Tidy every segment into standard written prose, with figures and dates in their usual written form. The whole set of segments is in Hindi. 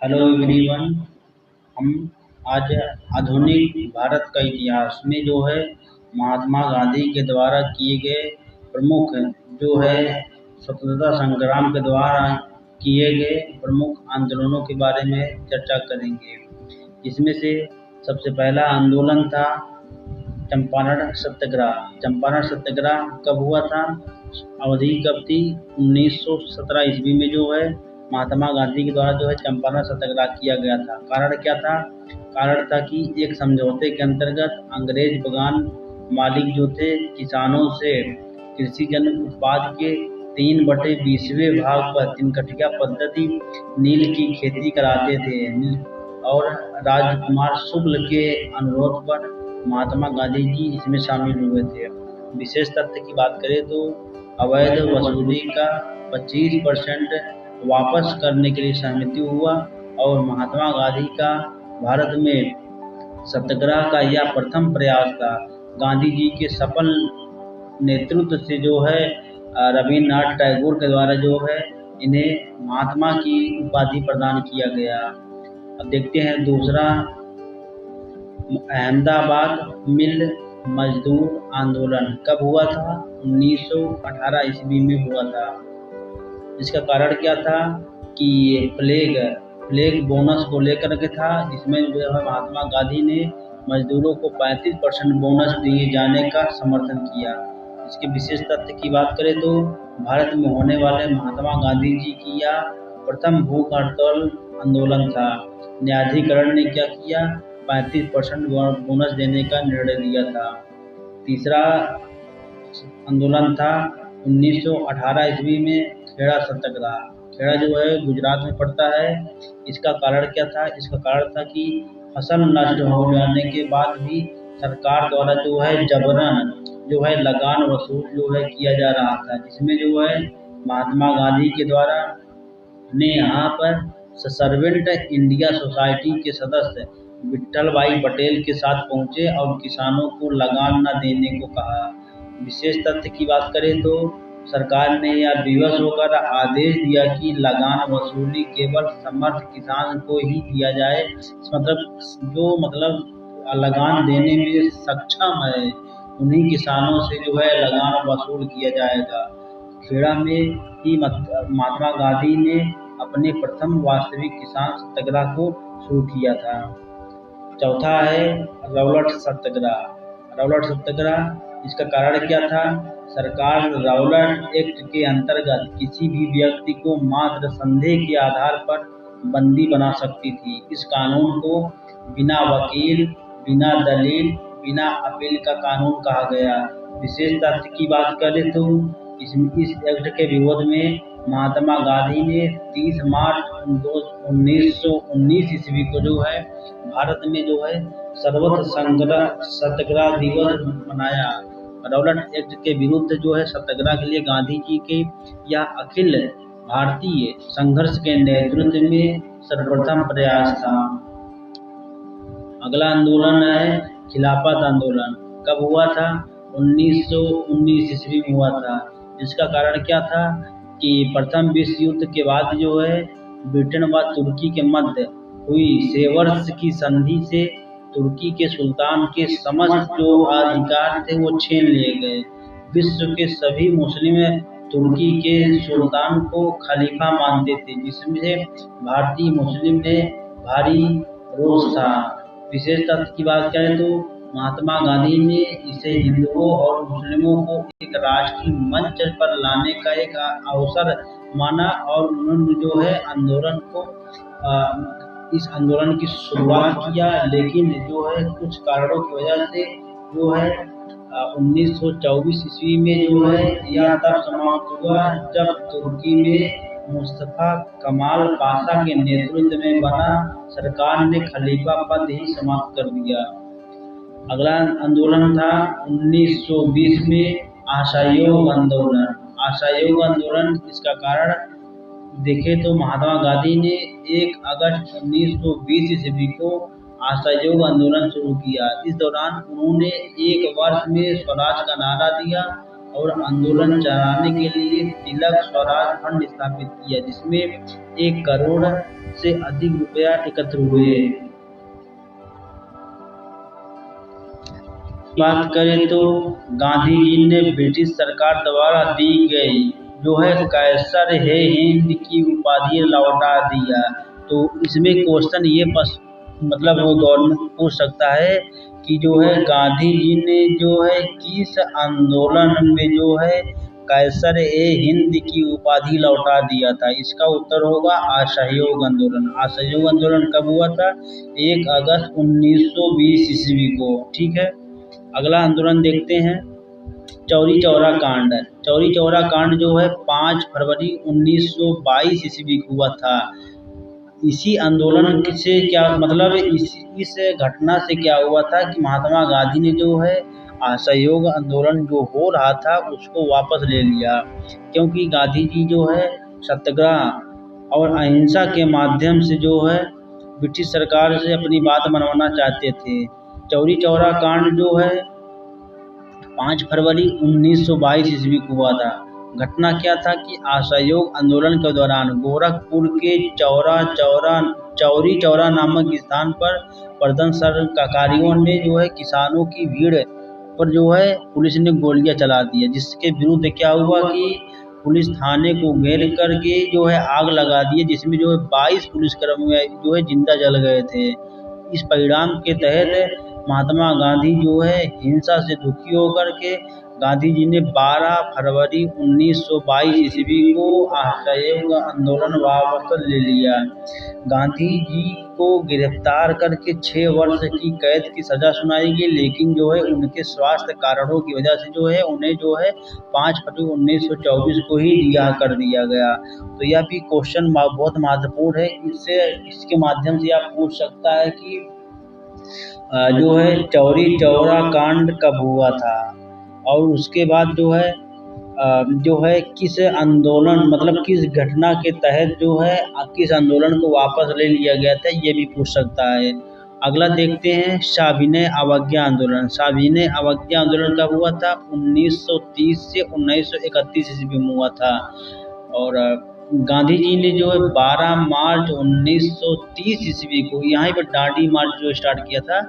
Hello everyone. हम आज आधुनिक भारत का इतिहास में जो है महात्मा गांधी के द्वारा किए गए प्रमुख जो है स्वतंत्रता संग्राम के द्वारा किए गए प्रमुख आंदोलनों के बारे में चर्चा करेंगे। इसमें से सबसे पहला आंदोलन था चंपारण सत्याग्रह। चंपारण सत्याग्रह कब हुआ था? अवधि कब थी? 1917 ईस्वी में जो है महात्मा गांधी के द्वारा जो है चंपारण सत्याग्रह किया गया था। कारण क्या था? कारण था कि एक समझौते के अंतर्गत अंग्रेज बगान मालिक जो थे किसानों से कृषि जन उत्पाद के 3/20वें भाग पर तिनकटिया पद्धति नील की खेती कराते थे और राजकुमार शुक्ल के अनुरोध पर महात्मा गांधी जी इसमें शामिल हुए थे। विशेष तथ्य की बात करें तो अवैध वसूली का 25% वापस करने के लिए सहमति हुआ और महात्मा गांधी का भारत में सत्याग्रह का यह प्रथम प्रयास था। गांधी जी के सफल नेतृत्व से जो है रविन्द्रनाथ टैगोर के द्वारा जो है इन्हें महात्मा की उपाधि प्रदान किया गया। अब देखते हैं दूसरा, अहमदाबाद मिल मजदूर आंदोलन कब हुआ था? 1918 ईस्वी में हुआ था। इसका कारण क्या था कि प्लेग बोनस को लेकर के था, जिसमें जो है महात्मा गांधी ने मजदूरों को 35% बोनस दिए जाने का समर्थन किया। इसके विशेष तथ्य की बात करें तो भारत में होने वाले महात्मा गांधी जी की यह प्रथम भूख हड़ताल आंदोलन था। न्यायाधिकरण ने क्या किया? 35% बोनस देने का निर्णय लिया था। तीसरा आंदोलन था 1918 ईस्वी में खेड़ा सत्याग्रह। खेड़ा जो है गुजरात में पड़ता है। इसका कारण क्या था? इसका कारण था कि फसल नष्ट हो जाने के बाद भी सरकार द्वारा जो है जबरन जो है लगान वसूल जो है किया जा रहा था, जिसमें जो है महात्मा गांधी के द्वारा ने यहाँ पर सर्वेंट इंडिया सोसाइटी के सदस्य विट्ठल भाई पटेल के साथ पहुंचे और किसानों को लगान न देने को कहा। विशेष तथ्य की बात करें तो सरकार ने यह विवश होकर आदेश दिया कि लगान वसूली केवल समर्थ किसान को ही दिया जाए। मतलब लगान देने में सक्षम है उन्हीं किसानों से जो है लगान वसूल किया जाएगा। खेड़ा में ही महात्मा गांधी ने अपने प्रथम वास्तविक किसान सत्याग्रह को शुरू किया था। चौथा है रौलट सत्याग्रह। रौलट सत्याग्रह इसका कारण क्या था? सरकार रौलट एक्ट के अंतर्गत किसी भी व्यक्ति को मात्र संदेह के आधार पर बंदी बना सकती थी। इस कानून को बिना वकील, बिना दलील, बिना अपील का कानून कहा गया। विशेष तथ्य की बात करें तो इस एक्ट के विरोध में महात्मा गांधी ने 30 मार्च 1919 ईस्वी को जो है भारत में जो है सर्वत्र सत्याग्रह दिवस मनाया। रौलट एक्ट के विरुद्ध जो है सत्याग्रह के लिए गांधी जी के यह अखिल भारतीय संघर्ष के नेतृत्व में सर्वप्रथम प्रयास था। अगला आंदोलन है खिलाफत आंदोलन। कब हुआ था? 1919 ईस्वी में हुआ था। जिसका कारण क्या था कि प्रथम विश्व युद्ध के बाद जो है ब्रिटेन व तुर्की के मध्य हुई सेवर्स की संधि से तुर्की के सुल्तान के समस्त जो अधिकार थे वो छीन लिए गए। विश्व के सभी मुस्लिम तुर्की के सुल्तान को खलीफा मानते थे, जिसमें भारतीय मुस्लिम ने भारी रोष था। विशेष तथ्य की बात करें तो महात्मा गांधी ने इसे हिंदुओं और मुस्लिमों को एक राष्ट्रीय मंच पर लाने का एक अवसर माना और उन्होंने जो है इस आंदोलन की शुरुआत किया। लेकिन जो है कुछ कारणों की वजह से जो है 1924 ईस्वी में जो है यह तब समाप्त हुआ जब तुर्की में मुस्तफा कमाल पाशा के नेतृत्व में बना सरकार ने खलीफा पद ही समाप्त कर दिया। अगला आंदोलन था 1920 में असहयोग आंदोलन। असहयोग आंदोलन इसका कारण देखें तो महात्मा गांधी ने 1 अगस्त 1920 ईस्वी को असहयोग आंदोलन शुरू किया। इस दौरान उन्होंने 1 वर्ष में स्वराज का नारा दिया और आंदोलन चलाने के लिए तिलक स्वराज फंड स्थापित किया, जिसमें 1 करोड़ से अधिक रुपया एकत्र हुए। बात करें तो गांधी जी ने ब्रिटिश सरकार द्वारा दी गई जो है कैसर है हिंद की उपाधि लौटा दिया। तो इसमें क्वेश्चन ये मतलब गवर्नमेंट पूछ सकता है कि जो है गांधी जी ने जो है किस आंदोलन में जो है कैसर ए हिंद की उपाधि लौटा दिया था। इसका उत्तर होगा असहयोग आंदोलन। असहयोग आंदोलन कब हुआ था? 1 अगस्त 1920 ईस्वी को। ठीक है, अगला आंदोलन देखते हैं, चौरी चौरा कांड। चौरी चौरा कांड जो है 5 फरवरी 1922 ईस्वी को हुआ था। इसी आंदोलन से क्या मतलब, इस घटना से क्या हुआ था कि महात्मा गांधी ने जो है असहयोग आंदोलन जो हो रहा था उसको वापस ले लिया, क्योंकि गांधी जी जो है सत्याग्रह और अहिंसा के माध्यम से जो है ब्रिटिश सरकार से अपनी बात मनवाना चाहते थे। चौरी चौरा कांड जो है 5 फरवरी 1922 ईस्वी को हुआ था। घटना क्या था कि असहयोग आंदोलन के दौरान गोरखपुर के चौरी चौरा नामक स्थान पर प्रदर्शनकारियों ने जो है किसानों की भीड़ पर जो है पुलिस ने गोलियां चला दी, जिसके विरुद्ध क्या हुआ कि पुलिस थाने को घेर करके जो है आग लगा दी, जिसमें जो है 22 पुलिसकर्मी जो है जिंदा जल गए थे। इस परिणाम के तहत महात्मा गांधी जो है हिंसा से दुखी होकर के गांधी जी ने 12 फरवरी 1922 ईस्वी को असहयोग आंदोलन वापस ले लिया। गांधी जी को गिरफ्तार करके 6 वर्ष की कैद की सजा सुनाई गई, लेकिन जो है उनके स्वास्थ्य कारणों की वजह से जो है उन्हें जो है 5 फरवरी 1924 को ही रिहा कर दिया गया। तो यह भी क्वेश्चन बहुत महत्वपूर्ण है। इसके माध्यम से आप पूछ सकता है कि जो है चौरी चौरा कांड कब हुआ था, और उसके बाद जो है किस आंदोलन मतलब किस घटना के तहत जो है किस आंदोलन को वापस ले लिया गया था, ये भी पूछ सकता है। अगला देखते हैं सविनय अवज्ञा आंदोलन। सविनय अवज्ञा आंदोलन कब हुआ था? 1930 से 1931 ईस्वी में हुआ था। और गांधी जी ने जो है 12 मार्च 1930 ईस्वी को यहाँ पर दांडी मार्च जो स्टार्ट किया था।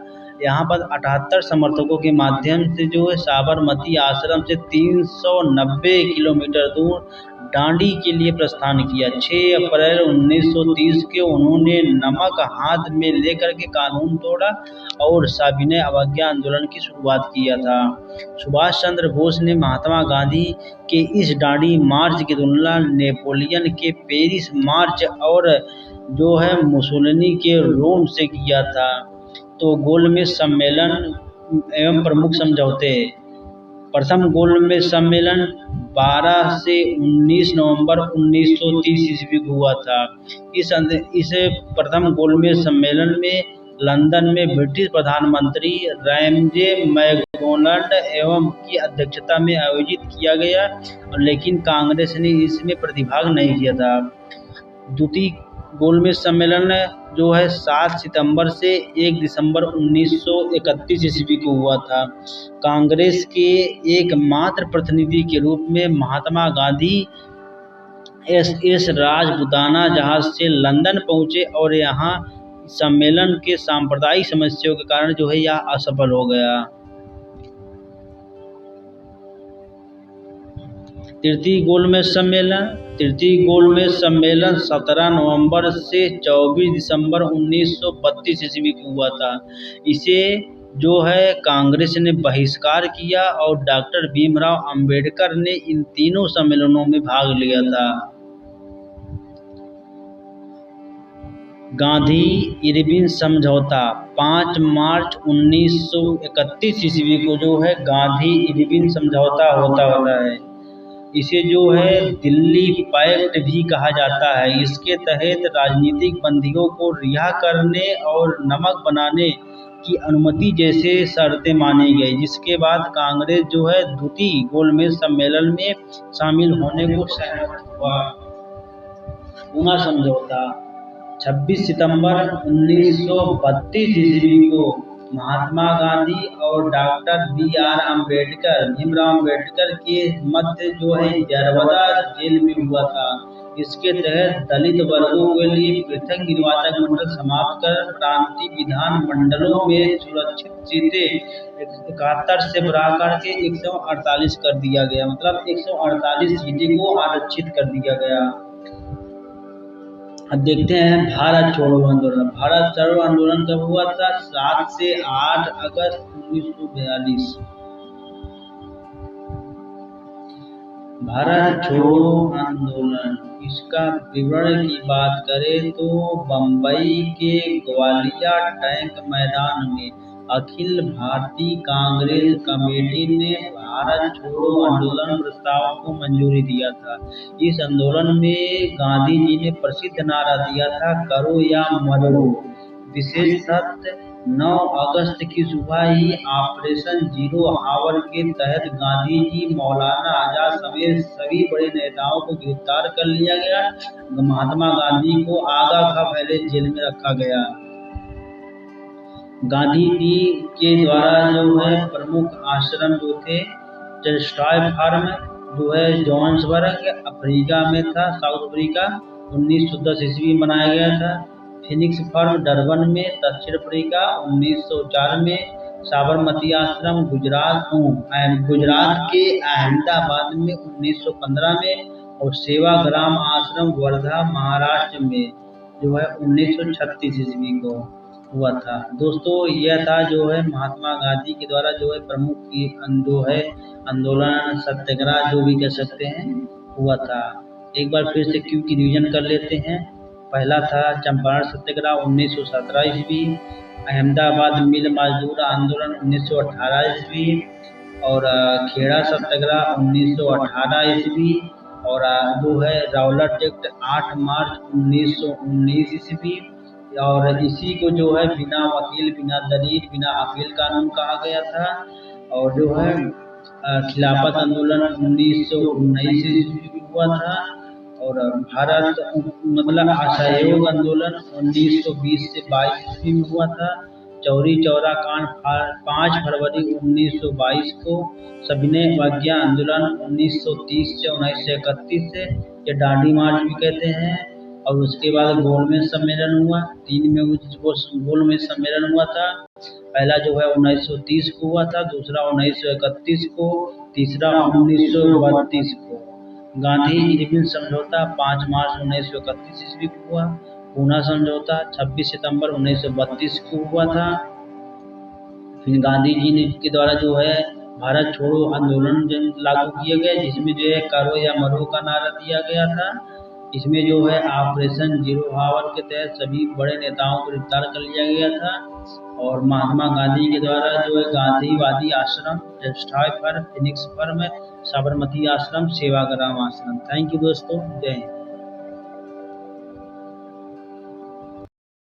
यहाँ पर 78 समर्थकों के माध्यम से जो है साबरमती आश्रम से 390 किलोमीटर दूर दांडी के लिए प्रस्थान किया। 6 अप्रैल 1930 के उन्होंने नमक हाथ में लेकर के कानून तोड़ा और सविनय अवज्ञा आंदोलन की शुरुआत किया था। सुभाष चंद्र बोस ने महात्मा गांधी के इस दांडी मार्च की तुलना नेपोलियन के पेरिस मार्च और जो है मुसोलिनी के रोम से किया था। तो गोलमेज सम्मेलन एवं प्रमुख समझौते। प्रथम गोलमेज सम्मेलन 12 से 19 नवंबर 1930 ईस्वी को हुआ था। इस प्रथम गोलमेज सम्मेलन में लंदन में ब्रिटिश प्रधानमंत्री रैमजे मैकडोनाल्ड एवं की अध्यक्षता में आयोजित किया गया, लेकिन कांग्रेस ने इसमें प्रतिभाग नहीं किया था। द्वितीय गोलमेज सम्मेलन जो है 7 सितंबर से 1 दिसंबर 1931 ईस्वी को हुआ था। कांग्रेस के एकमात्र प्रतिनिधि के रूप में महात्मा गांधी एस राजपुताना जहाज से लंदन पहुंचे और यहाँ सम्मेलन के सांप्रदायिक समस्याओं के कारण जो है यह असफल हो गया। तृतीय गोलमेज सम्मेलन 17 नवंबर से 24 दिसंबर 1932 ईस्वी को हुआ था। इसे जो है कांग्रेस ने बहिष्कार किया और डॉक्टर भीमराव अंबेडकर ने इन तीनों सम्मेलनों में भाग लिया था। गांधी इरविन समझौता 5 मार्च 1931 ईस्वी को जो है गांधी इरविन समझौता होता है। इसे जो है दिल्ली पैक्ट भी कहा जाता है। इसके तहत राजनीतिक बंदियों को रिहा करने और नमक बनाने की अनुमति जैसे शर्तें मानी गई, जिसके बाद कांग्रेस जो है द्वितीय गोलमेज सम्मेलन में शामिल होने को सहमत हुआ। पूना समझौता 26 सितंबर 1932 ईस्वी को महात्मा गांधी और डॉक्टर B.R. अम्बेडकर, भीमराव अम्बेडकर के मध्य जो है यरवदा जेल में हुआ था। इसके तहत दलित वर्गों के लिए पृथक निर्वाचक मंडल समाप्त कर प्रांतीय विधान मंडलों में सुरक्षित सीटें 71 से बढ़ाकर के 148 कर दिया गया, मतलब 148 सीटें को आरक्षित कर दिया गया। अब देखते हैं भारत छोड़ो आंदोलन। भारत छोड़ो आंदोलन कब हुआ था? 7 से 8 अगस्त 1942। भारत छोड़ो आंदोलन, इसका विवरण की बात करें तो बम्बई के ग्वालिया टैंक मैदान में अखिल भारतीय कांग्रेस कमेटी ने भारत छोड़ो आंदोलन प्रस्ताव को मंजूरी दिया था। इस आंदोलन में गांधी जी ने प्रसिद्ध नारा दिया था, करो या मरो। विशेषतः 9 अगस्त की सुबह ही ऑपरेशन जीरो हावर के तहत गांधी जी, मौलाना आजाद समेत सभी बड़े नेताओं को गिरफ्तार कर लिया गया। महात्मा गांधी को आगा खा पहले जेल में रखा गया। गांधी जी के द्वारा जो है प्रमुख आश्रम जो थे, टॉलस्टॉय फार्म जो है जोहान्सबर्ग अफ्रीका में था, साउथ अफ्रीका, 1910 ईस्वी में बनाया गया था। फिनिक्स फार्म डरबन में, दक्षिण अफ्रीका, 1904 में। साबरमती आश्रम गुजरात के अहमदाबाद में 1915 में, और सेवाग्राम आश्रम वर्धा महाराष्ट्र में जो है 1936 ईस्वी को हुआ था। दोस्तों यह था जो है महात्मा गांधी के द्वारा जो है प्रमुख जो है आंदोलन, सत्याग्रह जो भी कह सकते हैं, हुआ था। एक बार फिर से क्यों की रिवीजन कर लेते हैं। पहला था चंपारण सत्याग्रह 1917 ईस्वी, अहमदाबाद मिल मजदूर आंदोलन 1918 ईस्वी, और खेड़ा सत्याग्रह 1918 ईस्वी, और जो है राउलट एक्ट 8 मार्च 1919 ईस्वी, और इसी को जो है बिना वकील, बिना दलील, बिना अपील कानून कहा गया था। और जो है खिलाफत आंदोलन 1919 ईस्वी में हुआ था, और भारत मतलब असहयोग आंदोलन 1920 से 22 ईस्वी में हुआ था। चौरी चौरा कांड 5 फरवरी 1922 को, सविनय अवज्ञा आंदोलन 1930 से 1931 से, ये दांडी मार्च भी कहते हैं। और उसके बाद गोलमेज सम्मेलन हुआ, 3 में गोलमेज सम्मेलन हुआ था। पहला जो है 1930 को हुआ था, दूसरा 1931 को, तीसरा 1932 को। गांधी इरविन समझौता 5 मार्च 1931 ईस्वी को हुआ। पूना समझौता 26 सितंबर 1932 को हुआ था। फिर गांधी जी ने के द्वारा जो है भारत छोड़ो आंदोलन लागू किया गया, जिसमें जो है करो या मरो का नारा दिया गया था। इसमें जो है ऑपरेशन जीरो हावर के तहत सभी बड़े नेताओं को गिरफ्तार कर लिया गया था। और महात्मा गांधी के द्वारा जो है गांधीवादी आश्रम, Tolstoy farm, Phoenix farm, Sabarmati Ashram, Sevagram आश्रम। थैंक यू दोस्तों, जय हिंद।